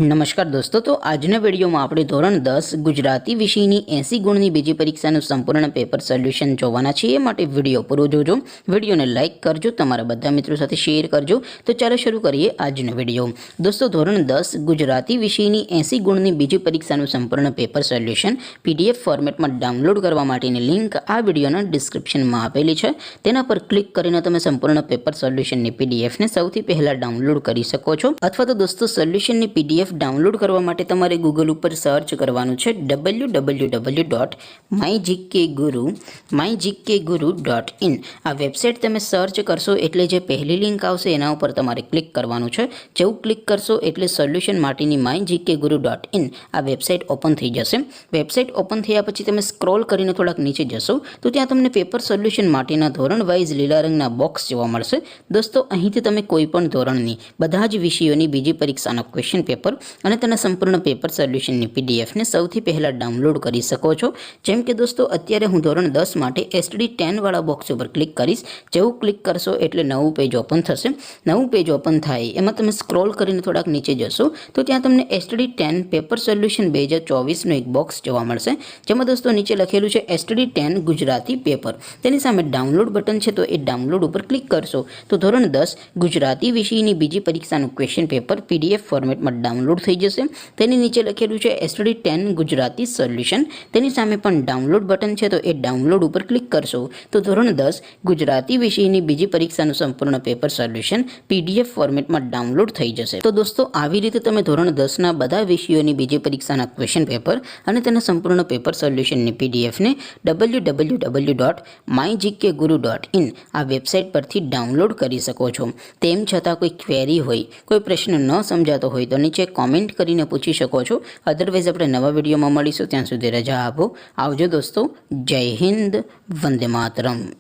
नमस्कार दोस्तों, तो આજના વિડીયોમાં આપણે ધોરણ 10 ગુજરાતી વિષયની 80 ગુણની બીજી પરીક્ષાનું સંપૂર્ણ પેપર સોલ્યુશન જોવાના છીએ। માટે વિડીયો પૂરો જોજો, વિડીયોને લાઇક કરજો, તમારા બધા મિત્રો સાથે શેર કરજો। તો ચાલો શરૂ કરીએ આજનો વિડીયો। દોસ્તો, ધોરણ 10 ગુજરાતી વિષયની 80 ગુણની બીજી પરીક્ષાનું સંપૂર્ણ પેપર સોલ્યુશન પીડીએફ ફોર્મેટમાં ડાઉનલોડ કરવા માટેની લિંક આ વિડીયોના ડિસ્ક્રિપ્શનમાં આપેલી છે। તેના પર ક્લિક કરીને તમે સંપૂર્ણ પેપર સોલ્યુશનની પીડીએફને સૌથી પહેલા ડાઉનલોડ કરી શકો છો। અથવા તો દોસ્તો, સોલ્યુશનની પીડીએફ डाउनलॉड करवा माटे तमारे गूगल पर सर्च करवानुं छे www.mygkguru.in। आ वेबसाइट तमे सर्च करशो एटले जे पहली लिंक आवशे एना उपर तमारे क्लिक करवानुं छे। जेवुं क्लिक करशो एटले सोल्यूशन माटेनी mygkguru.in आ वेबसाइट ओपन थई जशे। वेबसाइट ओपन थया पछी तमे स्क्रॉल करीने थोड़ाक नीचे जशो तो त्यां तमने पेपर सोल्यूशन माटेना धोरण वाइज लीला रंगना बॉक्स जोवा मळशे। दोस्तों, અહીંથી તમે કોઈપણ ધોરણની બધા જ વિષયોની બીજી પરીક્ષાનો ક્વેશ્ચન પેપર અને તેના સંપૂર્ણ પેપર સોલ્યુશનની પીડીએફને સૌથી પહેલાં ડાઉનલોડ કરી શકો છો। જેમ કે દોસ્તો, અત્યારે હું ધોરણ 10 માટે STD10 વાળા બોક્સ ઉપર ક્લિક કરીશ। જેવું ક્લિક કરશો એટલે નવું પેજ ઓપન થશે। નવું પેજ ઓપન થાય એમાં તમે સ્ક્રોલ કરીને થોડાક નીચે જશો તો ત્યાં તમને STD10 પેપર સોલ્યુશન 2024નું એક બોક્સ જોવા મળશે, જેમાં દોસ્તો નીચે લખેલું છે STD10 ગુજરાતી પેપર। તેની સામે ડાઉનલોડ બટન છે, તો એ ડાઉનલોડ ઉપર ક્લિક કરશો તો ધોરણ 10 ગુજરાતી વિષયની બીજી પરીક્ષાનું ક્વેશ્ચન પેપર પીડીએફ ફોર્મેટમાં ડાઉનલોડ થઈ જશે। તેની નીચે લખેલું છે STD10 ગુજરાતી સોલ્યુશન। તેની સામે પણ ડાઉનલોડ બટન છે, તો એ ડાઉનલોડ ઉપર ક્લિક કરશો તો ધોરણ 10 ગુજરાતી વિષયની બીજી પરીક્ષાનું સંપૂર્ણ પેપર સોલ્યુશન પીડીએફ ફોર્મેટમાં ડાઉનલોડ થઈ જશે। તો દોસ્તો, આવી રીતે તમે ધોરણ 10ના બધા વિષયોની બીજી પરીક્ષાના ક્વેશ્ચન પેપર અને તેના સંપૂર્ણ પેપર સોલ્યુશનની પીડીએફને www.mygkguru.in આ વેબસાઇટ પરથી ડાઉનલોડ કરી શકો છો। તેમ છતાં કોઈ ક્વેરી હોય, કોઈ પ્રશ્ન ન સમજાતો હોય તો નીચે कॉमेंट करीने पूछी शको छो। अदरवाइज अपने नवा विडियो में मळीशुं, त्यां सुधी रजा आपो। आवजो दोस्तों। जय हिंद, वंदे मातरम।